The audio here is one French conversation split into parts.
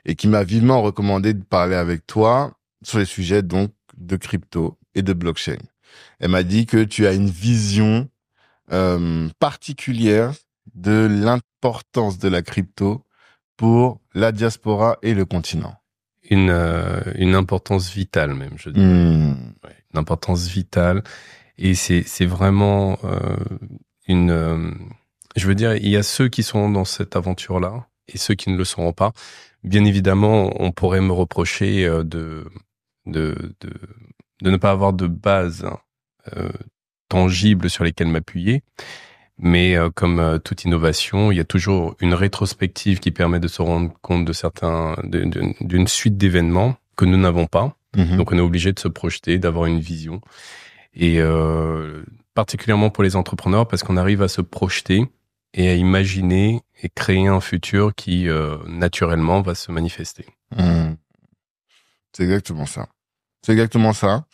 et qui m'a vivement recommandé de parler avec toi sur les sujets donc de crypto et de blockchain. Elle m'a dit que tu as une vision particulière de l'importance de la crypto pour la diaspora et le continent. Une importance vitale même, je dirais. Ouais, une importance vitale. Et c'est vraiment je veux dire, il y a ceux qui sont dans cette aventure-là et ceux qui ne le seront pas. Bien évidemment, on pourrait me reprocher de ne pas avoir de base tangible sur lesquelles m'appuyer. Mais comme toute innovation, il y a toujours une rétrospective qui permet de se rendre compte d'une suite d'événements que nous n'avons pas. Donc on est obligé de se projeter, d'avoir une vision. Et particulièrement pour les entrepreneurs, parce qu'on arrive à se projeter et à imaginer et créer un futur qui naturellement va se manifester. C'est exactement ça. C'est exactement ça.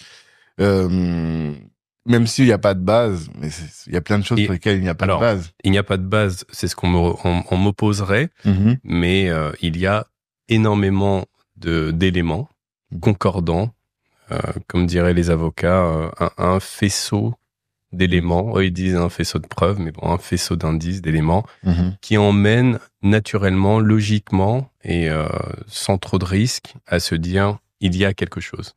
Même s'il n'y a pas de base, mais il y a plein de choses sur lesquelles il n'y a pas de base. Il n'y a pas de base, c'est ce qu'on m'opposerait, mais il y a énormément d'éléments concordants, comme diraient les avocats, un faisceau d'éléments. Eux, ils disent un faisceau de preuves, mais bon, un faisceau d'indices, d'éléments qui emmènent naturellement, logiquement et sans trop de risques à se dire il y a quelque chose.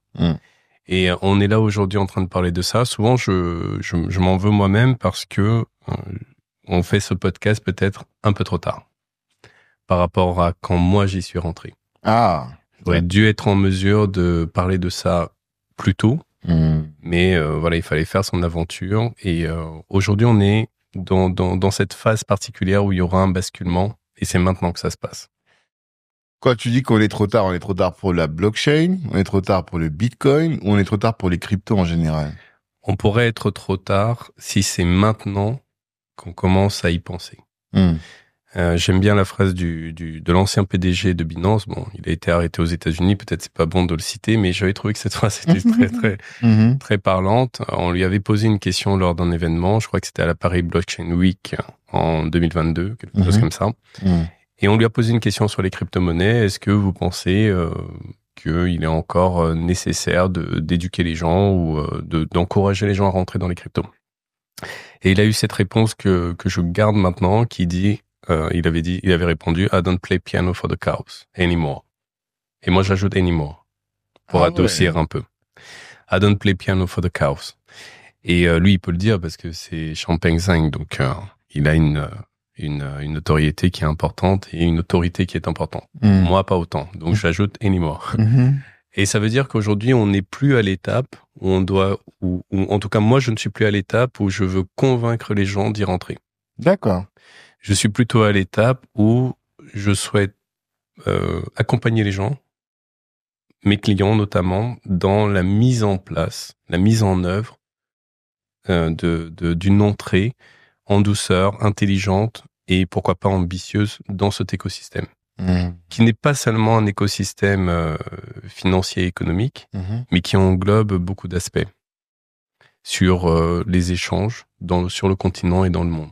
Et on est là aujourd'hui en train de parler de ça. Souvent, je m'en veux moi-même parce que on fait ce podcast peut-être un peu trop tard par rapport à quand moi j'y suis rentré. J'aurais dû être en mesure de parler de ça plus tôt, mais voilà, il fallait faire son aventure. Et aujourd'hui, on est dans cette phase particulière où il y aura un basculement, et c'est maintenant que ça se passe. Quand tu dis qu'on est trop tard pour la blockchain, on est trop tard pour le Bitcoin, ou on est trop tard pour les cryptos en général? On pourrait être trop tard si c'est maintenant qu'on commence à y penser. J'aime bien la phrase de l'ancien PDG de Binance. Bon, il a été arrêté aux États-Unis. Peut-être c'est pas bon de le citer, mais j'avais trouvé que cette phrase était très parlante. On lui avait posé une question lors d'un événement. Je crois que c'était à la Paris Blockchain Week en 2022, quelque chose comme ça. Et on lui a posé une question sur les crypto-monnaies. Est-ce que vous pensez qu'il est encore nécessaire d'éduquer les gens ou d'encourager les gens à rentrer dans les cryptos? Et il a eu cette réponse que je garde maintenant, qui dit, il avait répondu, I don't play piano for the cows anymore. Et moi, j'ajoute anymore pour adoucir un peu. I don't play piano for the cows. Et lui, il peut le dire parce que c'est Champagne Zhang, donc il a une notoriété qui est importante et une autorité qui est importante. Moi, pas autant. Donc, j'ajoute anymore. Et ça veut dire qu'aujourd'hui, on n'est plus à l'étape où on doit, ou en tout cas, moi, je ne suis plus à l'étape où je veux convaincre les gens d'y rentrer. D'accord. Je suis plutôt à l'étape où je souhaite accompagner les gens, mes clients notamment, dans la mise en place, la mise en œuvre d'une entrée en douceur, intelligente et pourquoi pas ambitieuse dans cet écosystème. Qui n'est pas seulement un écosystème financier et économique, mais qui englobe beaucoup d'aspects sur les échanges sur le continent et dans le monde.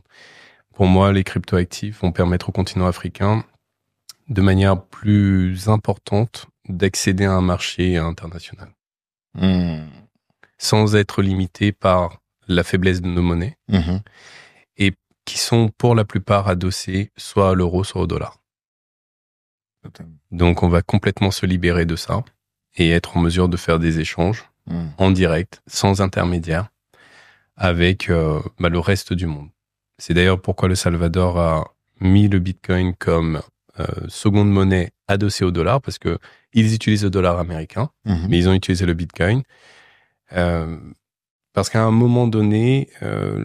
Pour moi, les cryptoactifs vont permettre au continent africain de manière plus importante d'accéder à un marché international. Sans être limité par la faiblesse de nos monnaies et qui sont pour la plupart adossés soit à l'euro, soit au dollar. Donc, on va complètement se libérer de ça et être en mesure de faire des échanges en direct, sans intermédiaire, avec le reste du monde. C'est d'ailleurs pourquoi le Salvador a mis le Bitcoin comme seconde monnaie adossée au dollar, parce que ils utilisent le dollar américain, mais ils ont utilisé le Bitcoin. Parce qu'à un moment donné,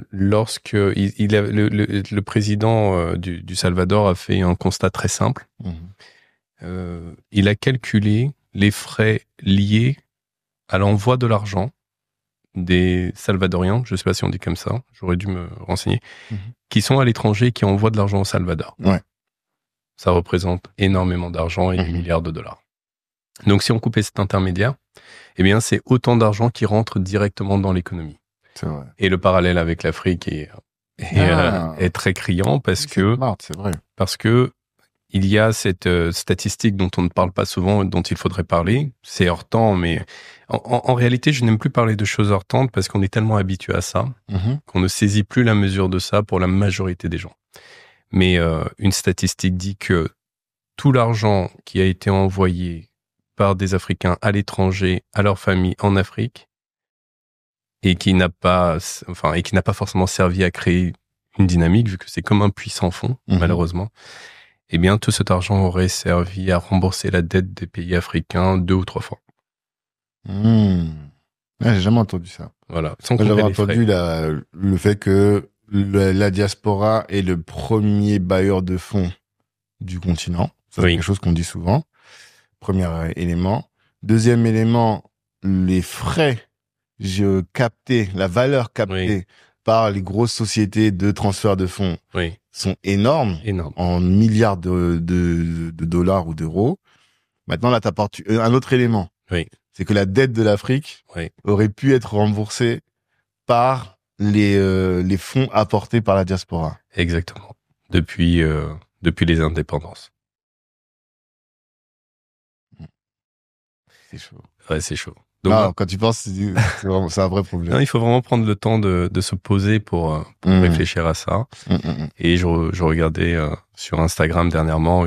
lorsque le président du Salvador a fait un constat très simple, il a calculé les frais liés à l'envoi de l'argent des Salvadoriens, je ne sais pas si on dit comme ça, j'aurais dû me renseigner, qui sont à l'étranger et qui envoient de l'argent au Salvador. Ça représente énormément d'argent et des milliards de dollars. Donc si on coupait cet intermédiaire, eh bien c'est autant d'argent qui rentre directement dans l'économie. C'est vrai. Et le parallèle avec l'Afrique est très criant parce que c'est vrai. Parce que il y a cette statistique dont on ne parle pas souvent, dont il faudrait parler. C'est hors temps, mais en réalité, je n'aime plus parler de choses hors temps parce qu'on est tellement habitué à ça qu'on ne saisit plus la mesure de ça pour la majorité des gens. Mais une statistique dit que tout l'argent qui a été envoyé par des Africains à l'étranger, à leur famille en Afrique, et qui n'a pas forcément servi à créer une dynamique, vu que c'est comme un puits sans fond, malheureusement, eh bien, tout cet argent aurait servi à rembourser la dette des pays africains 2 ou 3 fois. Ouais, j'ai jamais entendu ça. Voilà. Moi, j'avais entendu le fait que la diaspora est le premier bailleur de fonds du continent. C'est quelque chose qu'on dit souvent. Premier élément. Deuxième élément, les frais captés, la valeur captée par les grosses sociétés de transfert de fonds sont énormes. En milliards de dollars ou d'euros. Maintenant, là, t'apportes un autre élément. C'est que la dette de l'Afrique aurait pu être remboursée par les fonds apportés par la diaspora. Exactement. Depuis les indépendances. C'est chaud. Ouais, c'est chaud. Donc, quand tu penses, c'est un vrai problème. Non, il faut vraiment prendre le temps de se poser pour réfléchir à ça. Et je regardais sur Instagram dernièrement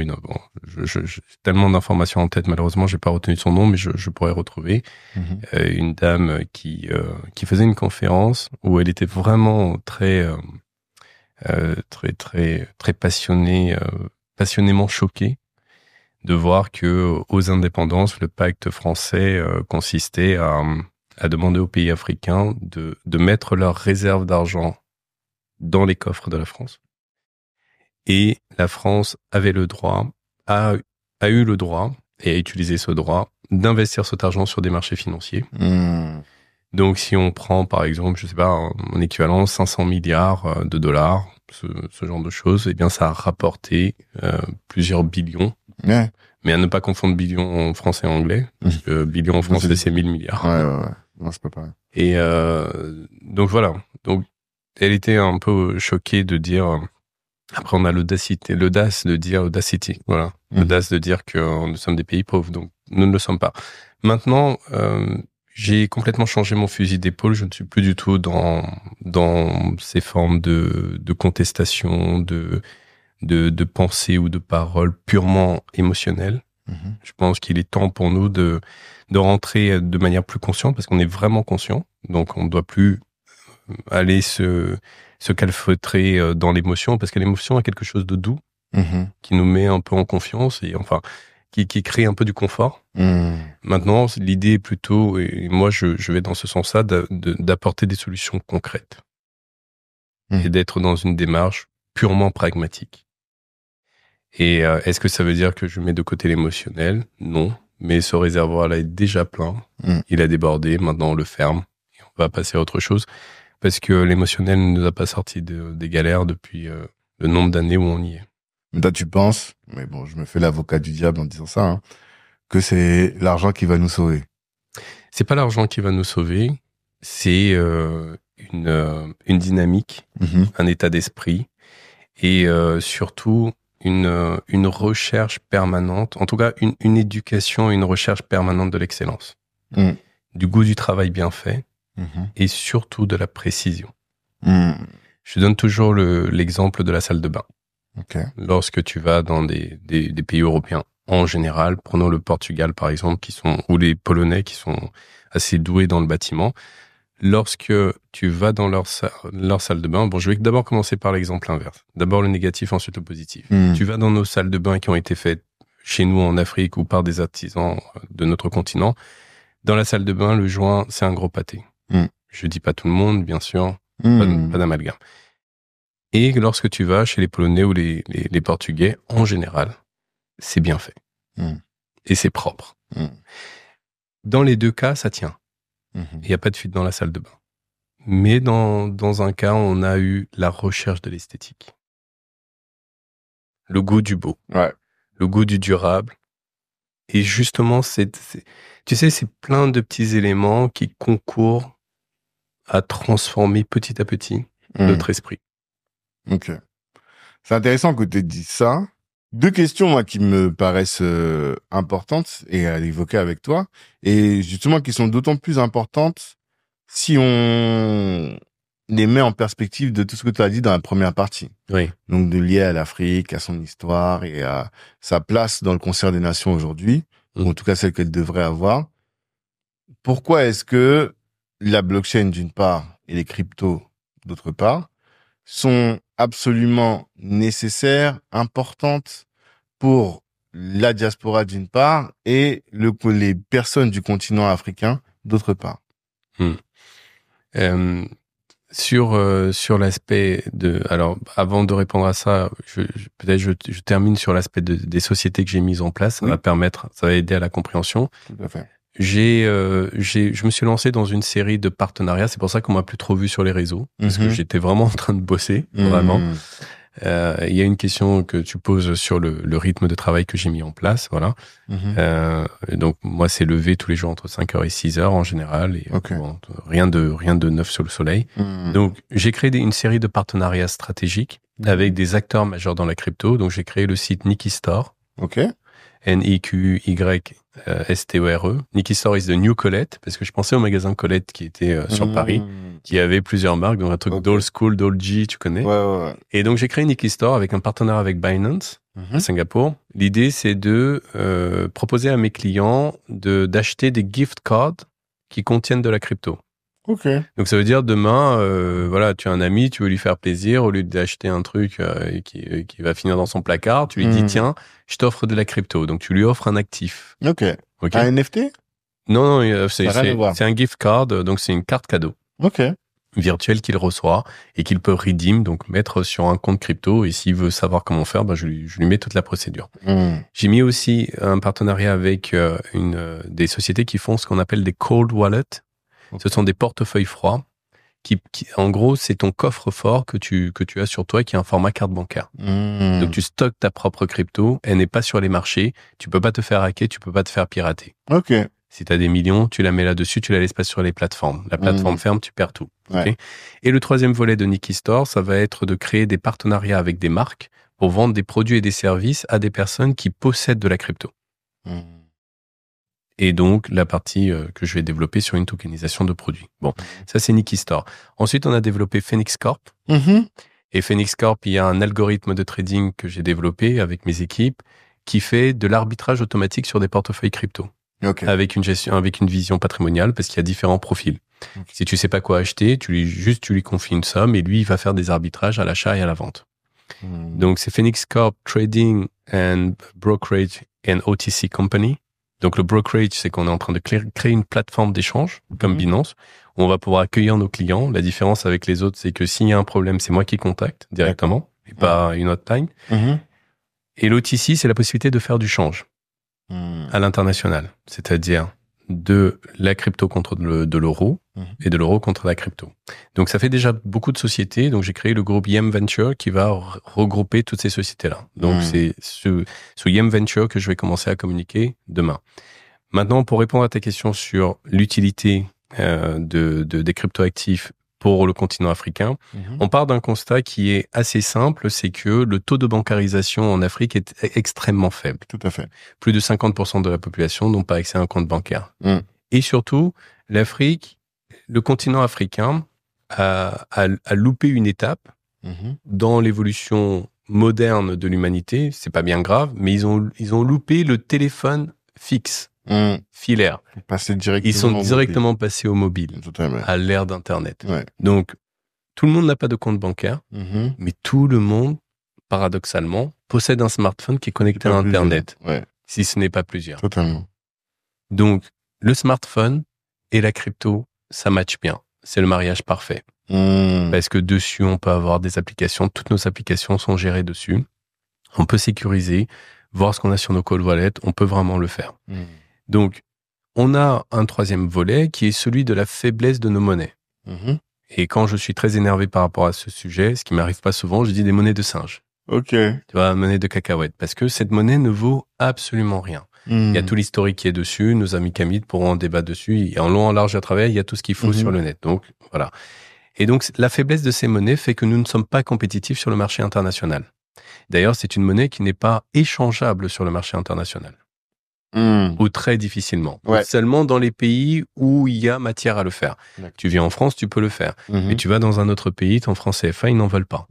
j'ai tellement d'informations en tête, malheureusement, j'ai pas retenu son nom, mais je pourrais retrouver une dame qui faisait une conférence où elle était vraiment très passionnée, passionnément choquée de voir que aux indépendances, le pacte français consistait à demander aux pays africains de mettre leurs réserves d'argent dans les coffres de la France. Et la France avait le droit, a eu le droit, et a utilisé ce droit, d'investir cet argent sur des marchés financiers. Donc, si on prend, par exemple, je sais pas, en équivalent 500 milliards de dollars, ce genre de choses, eh bien, ça a rapporté plusieurs billions. Mais à ne pas confondre billion en français et anglais, parce que billion en français, c'est 1000 milliards. Ouais. Non, c'est pas pareil. Et donc, voilà. Donc, elle était un peu choquée de dire... Après, on a l'audace de dire audacity, voilà. L'audace de dire que nous sommes des pays pauvres, donc nous ne le sommes pas. Maintenant, j'ai complètement changé mon fusil d'épaule. Je ne suis plus du tout dans ces formes de contestation, de pensée ou de parole purement émotionnelle. Je pense qu'il est temps pour nous de rentrer de manière plus consciente, parce qu'on est vraiment conscient. Donc, on ne doit plus aller se calfeutrer dans l'émotion, parce que l'émotion est quelque chose de doux, qui nous met un peu en confiance et enfin, qui crée un peu du confort. Maintenant, l'idée est plutôt, et moi je vais dans ce sens-là, d'apporter des solutions concrètes et d'être dans une démarche purement pragmatique. Et est-ce que ça veut dire que je mets de côté l'émotionnel? Non, mais ce réservoir-là est déjà plein, il a débordé, maintenant on le ferme et on va passer à autre chose. Parce que l'émotionnel ne nous a pas sorti des galères depuis le nombre d'années où on y est. Mais toi, tu penses, mais bon, je me fais l'avocat du diable en disant ça, que c'est l'argent qui va nous sauver. C'est pas l'argent qui va nous sauver, c'est une dynamique, un état d'esprit et surtout une recherche permanente, en tout cas une éducation et une recherche permanente de l'excellence, du goût du travail bien fait. Et surtout de la précision. Je donne toujours l'exemple de la salle de bain. Lorsque tu vas dans des pays européens en général, prenons le Portugal par exemple, ou les Polonais qui sont assez doués dans le bâtiment, lorsque tu vas dans leur salle de bain, bon, je vais d'abord commencer par l'exemple inverse. D'abord le négatif, ensuite le positif. Tu vas dans nos salles de bain qui ont été faites chez nous en Afrique ou par des artisans de notre continent. Dans la salle de bain, le joint, c'est un gros pâté. Je dis pas tout le monde, bien sûr, pas d'amalgame. Et lorsque tu vas chez les Polonais ou les Portugais, en général, c'est bien fait. Et c'est propre. Dans les deux cas, ça tient. Il n'y a pas de fuite dans la salle de bain. Mais dans un cas, on a eu la recherche de l'esthétique. Le goût du beau. Le goût du durable. Et justement, tu sais, c'est plein de petits éléments qui concourent à transformer petit à petit notre esprit. Ok. C'est intéressant que tu aies dit ça, Deux questions, moi, qui me paraissent importantes et à évoquer avec toi, et justement qui sont d'autant plus importantes si on les met en perspective de tout ce que tu as dit dans la première partie. Oui. Donc, de lier à l'Afrique, à son histoire et à sa place dans le concert des nations aujourd'hui, ou en tout cas celle qu'elle devrait avoir. Pourquoi est-ce que la blockchain, d'une part, et les cryptos, d'autre part, sont absolument nécessaires, importantes pour la diaspora, d'une part, et les personnes du continent africain, d'autre part? Sur l'aspect de... Alors, avant de répondre à ça, peut-être je termine sur l'aspect des sociétés que j'ai mises en place. Ça va aider à la compréhension. Tout à fait. Je me suis lancé dans une série de partenariats. C'est pour ça qu'on m'a plus trop vu sur les réseaux. Parce que j'étais vraiment en train de bosser, vraiment. Il y a une question que tu poses sur le rythme de travail que j'ai mis en place, voilà. Donc moi c'est lever tous les jours entre 5h et 6h en général, et bon, rien de neuf sur le soleil. Donc j'ai créé une série de partenariats stratégiques avec des acteurs majeurs dans la crypto. Donc j'ai créé le site Nikki Store. NIQYSTORE. Nikki Store is the new Colette, parce que je pensais au magasin Colette qui était sur Paris, qui avait plusieurs marques, donc un truc d'Old School, d'Old G, tu connais. Ouais. Et donc j'ai créé Nikki Store avec un partenaire avec Binance à Singapour. L'idée c'est de proposer à mes clients d'acheter des gift cards qui contiennent de la crypto. Donc ça veut dire demain, voilà, tu as un ami, tu veux lui faire plaisir, au lieu d'acheter un truc qui va finir dans son placard, tu lui dis tiens, je t'offre de la crypto. Donc tu lui offres un actif. Un NFT? Non, c'est un gift card, donc c'est une carte cadeau. Virtuelle qu'il reçoit et qu'il peut redeem, donc mettre sur un compte crypto. Et s'il veut savoir comment faire, je lui mets toute la procédure. J'ai mis aussi un partenariat avec des sociétés qui font ce qu'on appelle des cold wallets. Ce sont des portefeuilles froids qui en gros, c'est ton coffre-fort que tu as sur toi qui est un format carte bancaire. Donc, tu stockes ta propre crypto, elle n'est pas sur les marchés, tu peux pas te faire hacker, tu peux pas te faire pirater. Si tu as des millions, tu la mets là-dessus, tu la laisses pas sur les plateformes. La plateforme ferme, tu perds tout. Et le troisième volet de Nikki Store, ça va être de créer des partenariats avec des marques pour vendre des produits et des services à des personnes qui possèdent de la crypto. Et donc, la partie que je vais développer sur une tokenisation de produits. Bon, ça, c'est Nikki Store. Ensuite, on a développé Phoenix Corp. Et Phoenix Corp, il y a un algorithme de trading que j'ai développé avec mes équipes qui fait de l'arbitrage automatique sur des portefeuilles crypto. Avec une vision patrimoniale, parce qu'il y a différents profils. Si tu sais pas quoi acheter, tu lui confies une somme et lui, il va faire des arbitrages à l'achat et à la vente. Donc, c'est Phoenix Corp Trading and Brokerage and OTC Company. Donc, le brokerage, c'est qu'on est en train de créer une plateforme d'échange, comme Binance, où on va pouvoir accueillir nos clients. La différence avec les autres, c'est que s'il y a un problème, c'est moi qui contacte directement, et pas une hotline. Et l'OTC, c'est la possibilité de faire du change à l'international, c'est-à-dire de la crypto contre de l'euro et de l'euro contre la crypto. Donc, ça fait déjà beaucoup de sociétés. Donc, j'ai créé le groupe Yem Venture qui va regrouper toutes ces sociétés-là. Donc, c'est sous Yem Venture que je vais commencer à communiquer demain. Maintenant, pour répondre à ta question sur l'utilité des cryptoactifs pour le continent africain, on part d'un constat qui est assez simple, c'est que le taux de bancarisation en Afrique est extrêmement faible. Tout à fait. Plus de 50% de la population n'ont pas accès à un compte bancaire. Et surtout, l'Afrique, le continent africain a loupé une étape dans l'évolution moderne de l'humanité. C'est pas bien grave, mais ils ont loupé le téléphone fixe. Filaire. Ils sont directement passés au mobile, à l'ère d'Internet. Donc, tout le monde n'a pas de compte bancaire, mais tout le monde, paradoxalement, possède un smartphone qui est connecté à Internet, si ce n'est pas plusieurs. Totalement. Donc, le smartphone et la crypto, ça match bien. C'est le mariage parfait. Parce que dessus, on peut avoir des applications. Toutes nos applications sont gérées dessus. On peut sécuriser, voir ce qu'on a sur nos cold wallets. On peut vraiment le faire. Donc, on a un troisième volet qui est celui de la faiblesse de nos monnaies. Et quand je suis très énervé par rapport à ce sujet, ce qui m'arrive pas souvent, je dis des monnaies de singe. Tu vois, monnaie de cacahuète. Parce que cette monnaie ne vaut absolument rien. Il y a tout l'historique qui est dessus. Nos amis Kamites pourront en débattre dessus. Et en long, en large, à travers, il y a tout ce qu'il faut sur le net. Donc, voilà. Et donc, la faiblesse de ces monnaies fait que nous ne sommes pas compétitifs sur le marché international. D'ailleurs, c'est une monnaie qui n'est pas échangeable sur le marché international. Ou très difficilement. Seulement dans les pays où il y a matière à le faire. Tu viens en France, tu peux le faire. Mais tu vas dans un autre pays, ton franc CFA, ils n'en veulent pas.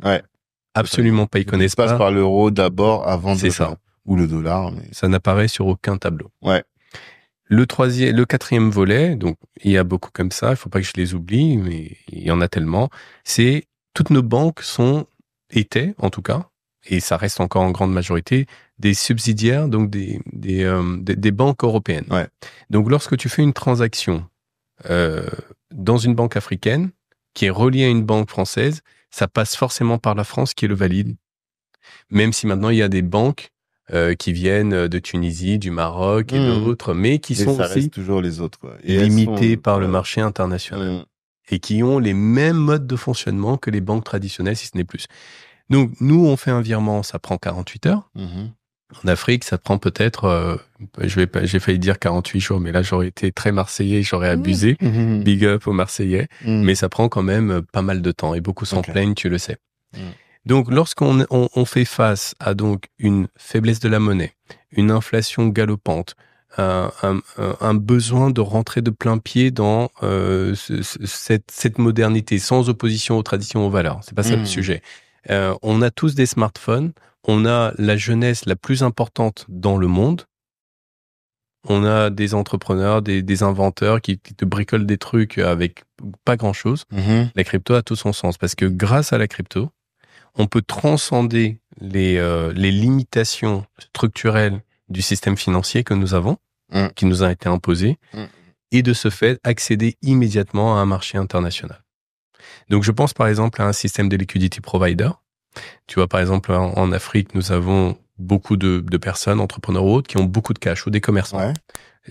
Absolument pas, ils connaissent pas. Ça passe par l'euro d'abord avant c'est ça. Ou le dollar. Mais... Ça n'apparaît sur aucun tableau. Le quatrième volet, donc il y a beaucoup comme ça, il faut pas que je les oublie, mais il y en a tellement, c'est toutes nos banques étaient en tout cas, et ça reste encore en grande majorité, des subsidiaires, donc des banques européennes. Donc lorsque tu fais une transaction dans une banque africaine qui est reliée à une banque française, ça passe forcément par la France qui le valide. Même si maintenant il y a des banques qui viennent de Tunisie, du Maroc et d'autres, mais qui sont ça aussi reste toujours les autres, quoi. Et limitées par le marché international et qui ont les mêmes modes de fonctionnement que les banques traditionnelles, si ce n'est plus. Donc nous, on fait un virement, ça prend 48 heures. En Afrique, ça prend peut-être, j'ai failli dire 48 jours, mais là, j'aurais été très marseillais, j'aurais abusé. Big up aux Marseillais. Mais ça prend quand même pas mal de temps et beaucoup s'en plaignent, tu le sais. Donc, lorsqu'on fait face à donc une faiblesse de la monnaie, une inflation galopante, un besoin de rentrer de plein pied dans cette modernité, sans opposition aux traditions, aux valeurs. C'est pas ça le sujet. On a tous des smartphones. On a la jeunesse la plus importante dans le monde. On a des entrepreneurs, des inventeurs qui te bricolent des trucs avec pas grand-chose. La crypto a tout son sens parce que grâce à la crypto, on peut transcender les limitations structurelles du système financier que nous avons, qui nous a été imposé, et de ce fait, accéder immédiatement à un marché international. Donc, je pense par exemple à un système de liquidity provider. Tu vois, par exemple, en Afrique, nous avons beaucoup de personnes, entrepreneurs ou autres, qui ont beaucoup de cash, ou des commerçants.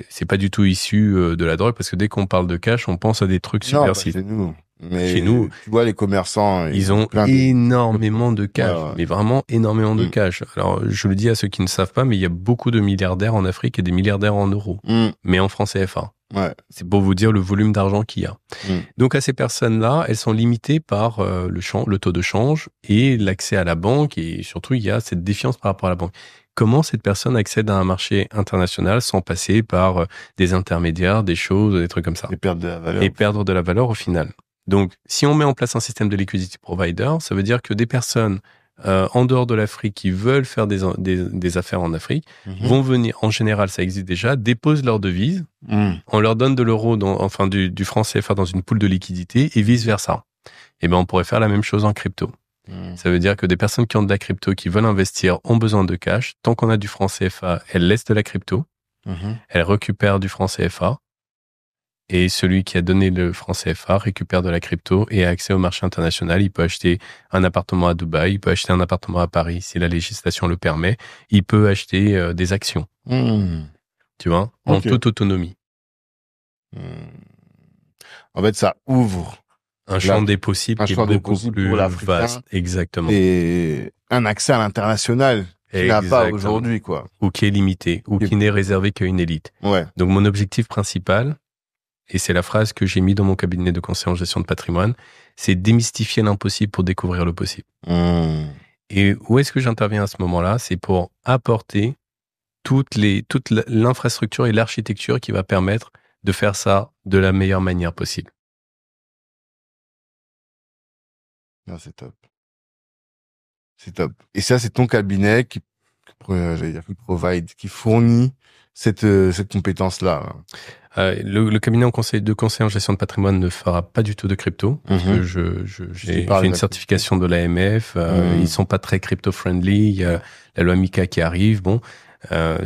C'est pas du tout issu de la drogue, parce que dès qu'on parle de cash, on pense à des trucs subversifs. Chez nous. Mais chez nous, tu vois, les commerçants, ils ont énormément de cash, mais vraiment énormément de cash. Alors, je le dis à ceux qui ne savent pas, mais il y a beaucoup de milliardaires en Afrique et des milliardaires en euros, mais en francs CFA. C'est pour vous dire le volume d'argent qu'il y a. Donc, à ces personnes-là, elles sont limitées par le taux de change et l'accès à la banque, et surtout, il y a cette défiance par rapport à la banque. Comment cette personne accède à un marché international sans passer par des intermédiaires, des choses, des trucs comme ça? Et perdre de la valeur. Et perdre de la valeur au final. Donc, si on met en place un système de liquidity provider, ça veut dire que des personnes en dehors de l'Afrique qui veulent faire des affaires en Afrique vont venir, en général, ça existe déjà, déposent leur devise, on leur donne de l'euro, du franc CFA dans une pool de liquidité et vice-versa. Et ben, on pourrait faire la même chose en crypto. Ça veut dire que des personnes qui ont de la crypto, qui veulent investir, ont besoin de cash. Tant qu'on a du franc CFA, elles laissent de la crypto, elles récupèrent du franc CFA. Et celui qui a donné le franc CFA récupère de la crypto et a accès au marché international. Il peut acheter un appartement à Dubaï, il peut acheter un appartement à Paris si la législation le permet. Il peut acheter des actions. Tu vois, en toute autonomie. En fait, ça ouvre un champ des possibles qui est beaucoup plus vaste. Exactement. Et un accès à l'international qui n'a pas aujourd'hui, quoi. Ou qui est limité, ou qui n'est réservé qu'à une élite. Donc, mon objectif principal, et c'est la phrase que j'ai mis dans mon cabinet de conseil en gestion de patrimoine, c'est démystifier l'impossible pour découvrir le possible. Et où est-ce que j'interviens à ce moment-là? C'est pour apporter toute l'infrastructure et l'architecture qui va permettre de faire ça de la meilleure manière possible. Non, c'est top. C'est top. Et ça, c'est ton cabinet qui fournit cette compétence-là. Le cabinet de conseil en gestion de patrimoine ne fera pas du tout de crypto, parce que j'ai une certification de l'AMF, ils sont pas très crypto-friendly, il y a la loi MiCA qui arrive, ça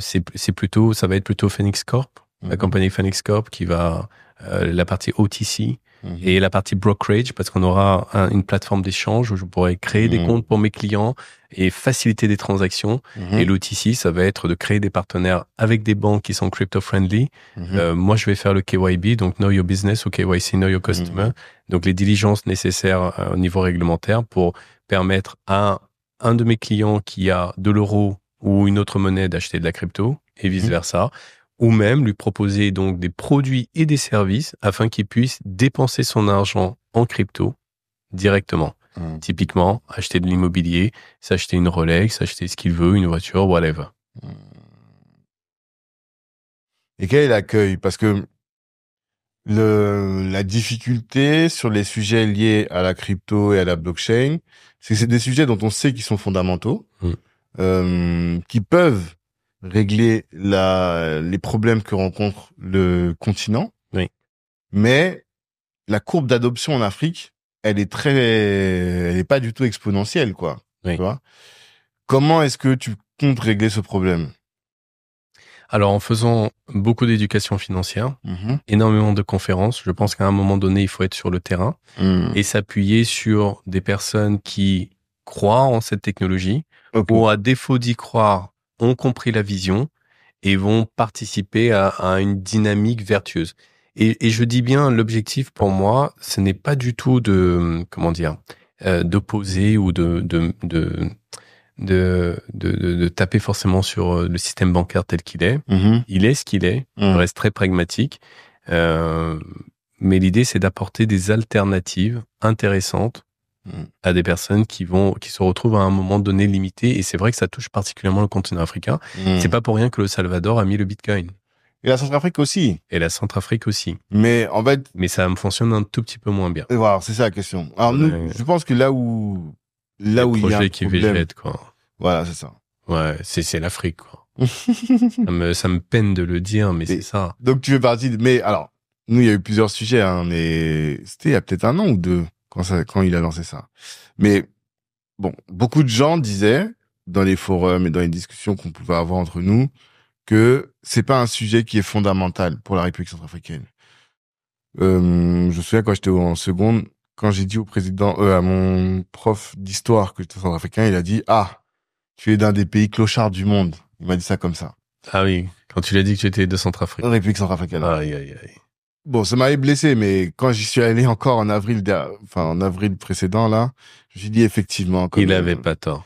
va être plutôt Phoenix Corp, la compagnie Phoenix Corp qui va, la partie OTC, et la partie brokerage, parce qu'on aura une plateforme d'échange où je pourrai créer des comptes pour mes clients et faciliter des transactions. Et l'OTC, ça va être de créer des partenaires avec des banques qui sont crypto-friendly. Moi, je vais faire le KYB, donc Know Your Business, ou KYC, Know Your Customer. Donc, les diligences nécessaires au niveau réglementaire pour permettre à un de mes clients qui a de l'euro ou une autre monnaie d'acheter de la crypto et vice-versa. Ou même lui proposer donc des produits et des services afin qu'il puisse dépenser son argent en crypto directement. Typiquement, acheter de l'immobilier, s'acheter une Rolex, s'acheter ce qu'il veut, une voiture, whatever. Et quel est l'accueil? Parce que la difficulté sur les sujets liés à la crypto et à la blockchain, c'est que c'est des sujets dont on sait qu'ils sont fondamentaux, qui peuvent régler les problèmes que rencontre le continent. Oui. Mais la courbe d'adoption en Afrique, elle est pas du tout exponentielle, quoi. Oui. Tu vois? Comment est-ce que tu comptes régler ce problème? Alors, en faisant beaucoup d'éducation financière, énormément de conférences, je pense qu'à un moment donné, il faut être sur le terrain et s'appuyer sur des personnes qui croient en cette technologie ou, à défaut d'y croire, ont compris la vision et vont participer à une dynamique vertueuse. Et je dis bien, l'objectif pour moi, ce n'est pas du tout d'opposer ou de taper forcément sur le système bancaire tel qu'il est. Il est ce qu'il est. Je reste très pragmatique. Mais l'idée, c'est d'apporter des alternatives intéressantes à des personnes qui se retrouvent à un moment donné limitées. Et c'est vrai que ça touche particulièrement le continent africain. C'est pas pour rien que le Salvador a mis le Bitcoin. Et la Centrafrique aussi. Mais en fait... Mais ça me fonctionne un tout petit peu moins bien. Et voilà, c'est ça la question. Alors nous, je pense que là où il y a un problème... qui végètent, quoi. Voilà, c'est ça. Ouais, c'est l'Afrique, quoi. ça me peine de le dire, mais c'est ça. Donc tu fais partie Mais alors, nous, il y a eu plusieurs sujets, mais c'était il y a peut-être 1 an ou 2 quand il a lancé ça. Mais bon, beaucoup de gens disaient, dans les forums et dans les discussions qu'on pouvait avoir entre nous, que c'est pas un sujet qui est fondamental pour la République centrafricaine. Je me souviens quand j'étais en seconde, quand j'ai dit au à mon prof d'histoire que j'étais centrafricain, il a dit « Ah, tu es d'un des pays clochards du monde. » Il m'a dit ça comme ça. Ah oui, quand tu l'as dit que tu étais de Centrafrique. République centrafricaine. Aïe, aïe, aïe. Bon, ça m'avait blessé, mais quand j'y suis allé encore en avril précédent, là, je me suis dit effectivement... Il avait pas tort.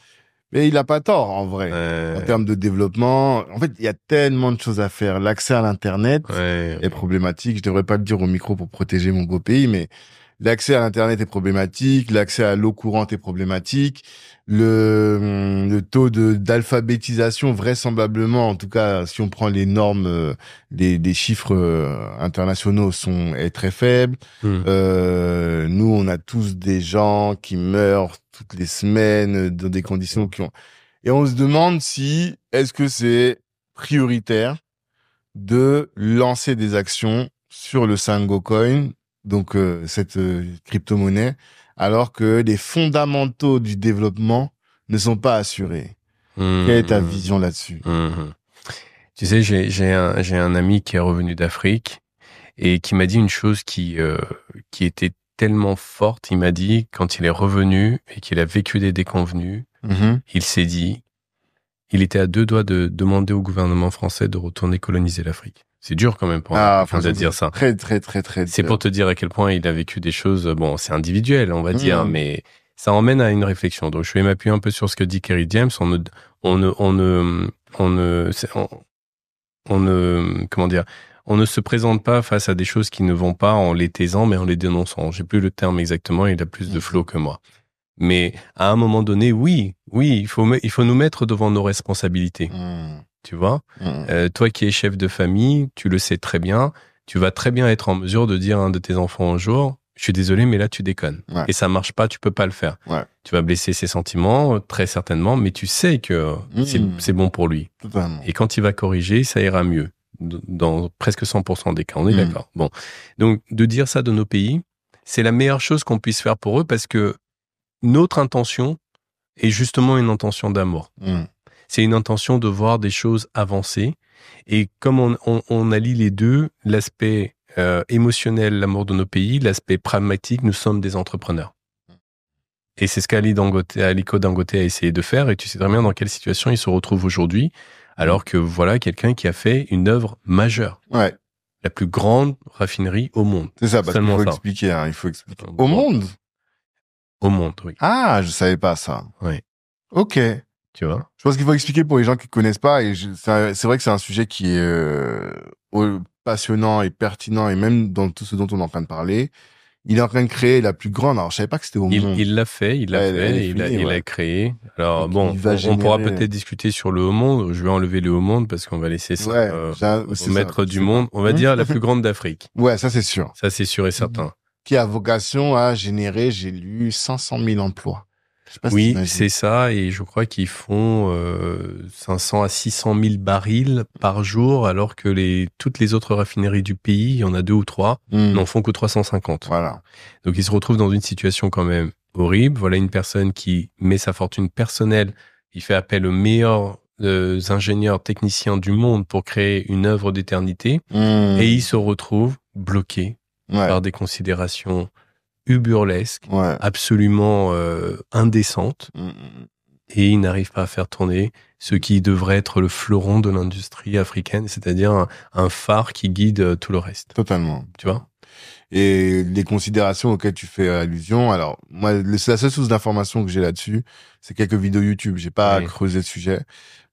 Mais il a pas tort, en vrai. En termes de développement, en fait, il y a tellement de choses à faire. L'accès à l'Internet est problématique. Je devrais pas le dire au micro pour protéger mon beau pays, mais l'accès à l'Internet est problématique. L'accès à l'eau courante est problématique. Le taux d'alphabétisation, vraisemblablement, en tout cas, si on prend les normes, des chiffres internationaux, est très faible. Nous, on a tous des gens qui meurent toutes les semaines dans des conditions et on se demande est-ce que c'est prioritaire de lancer des actions sur le Sango Coin, donc cette crypto-monnaie, alors que les fondamentaux du développement ne sont pas assurés. Quelle est ta vision là-dessus? Tu sais, j'ai un ami qui est revenu d'Afrique et qui m'a dit une chose qui était tellement forte. Il m'a dit, quand il est revenu et qu'il a vécu des déconvenues, il s'est dit, il était à 2 doigts de demander au gouvernement français de retourner coloniser l'Afrique. C'est dur quand même pour de dire ça. Très, très, très, très dur. C'est pour te dire à quel point il a vécu des choses, bon, c'est individuel, on va dire, mais ça emmène à une réflexion. Donc, je vais m'appuyer un peu sur ce que dit Kerry James. On ne se présente pas face à des choses qui ne vont pas en les taisant, mais en les dénonçant. J'ai plus le terme exactement, il a plus de flow que moi. Mais à un moment donné, oui, il faut nous mettre devant nos responsabilités. Tu vois, toi qui es chef de famille, tu le sais très bien, tu vas très bien être en mesure de dire à un de tes enfants un jour, je suis désolé, mais là tu déconnes. Et ça marche pas, tu peux pas le faire. Tu vas blesser ses sentiments, très certainement, mais tu sais que c'est bon pour lui. Totalement. Et quand il va corriger, ça ira mieux. Dans presque 100% des cas, on est d'accord. Bon. Donc, de dire ça de nos pays, c'est la meilleure chose qu'on puisse faire pour eux parce que notre intention est justement une intention d'amour. C'est une intention de voir des choses avancer. Et comme on allie les deux, l'aspect émotionnel, l'amour de nos pays, l'aspect pragmatique, nous sommes des entrepreneurs. Et c'est ce qu'Aliko Dangote a essayé de faire. Et tu sais très bien dans quelle situation il se retrouve aujourd'hui. Alors que voilà quelqu'un qui a fait une œuvre majeure. Ouais. La plus grande raffinerie au monde. C'est ça, parce qu'il faut expliquer, il faut expliquer. Au monde? Au monde, oui. Ah, je savais pas ça. Oui. Ok. Tu vois? Je pense qu'il faut expliquer pour les gens qui connaissent pas, et c'est vrai que c'est un sujet qui est passionnant et pertinent, et même dans tout ce dont on est en train de parler, il est en train de créer la plus grande. Alors, je savais pas que c'était au monde. Il l'a fait, il l'a créé. Alors donc, bon, on pourra peut-être discuter sur le haut monde. Je vais enlever le haut monde parce qu'on va laisser ça au maître du monde. On va dire la plus grande d'Afrique. Ouais, ça c'est sûr. Ça c'est sûr et certain. Qui a vocation à générer, j'ai lu, 500 000 emplois. Oui, c'est ça, et je crois qu'ils font 500 à 600 000 barils par jour, alors que toutes les autres raffineries du pays, il y en a 2 ou 3, n'en font que 350. Voilà. Donc ils se retrouvent dans une situation quand même horrible. Voilà une personne qui met sa fortune personnelle, il fait appel aux meilleurs ingénieurs, techniciens du monde pour créer une œuvre d'éternité, et il se retrouve bloqué par des considérations burlesque, absolument indécente, et il n'arrive pas à faire tourner ce qui devrait être le fleuron de l'industrie africaine, c'est-à-dire un phare qui guide tout le reste. Totalement. Tu vois ? Et les considérations auxquelles tu fais allusion, alors moi, c'est la seule source d'information que j'ai là-dessus, c'est quelques vidéos YouTube. J'ai pas creusé le sujet,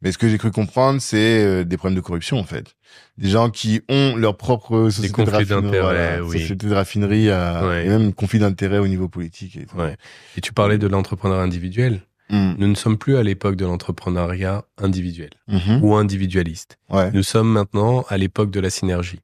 mais ce que j'ai cru comprendre, c'est des problèmes de corruption en fait. Des gens qui ont leur propre société de raffinerie, société de raffinerie et même conflit d'intérêts au niveau politique. Et tu parlais de l'entrepreneuriat individuel. Nous ne sommes plus à l'époque de l'entrepreneuriat individuel ou individualiste. Nous sommes maintenant à l'époque de la synergie.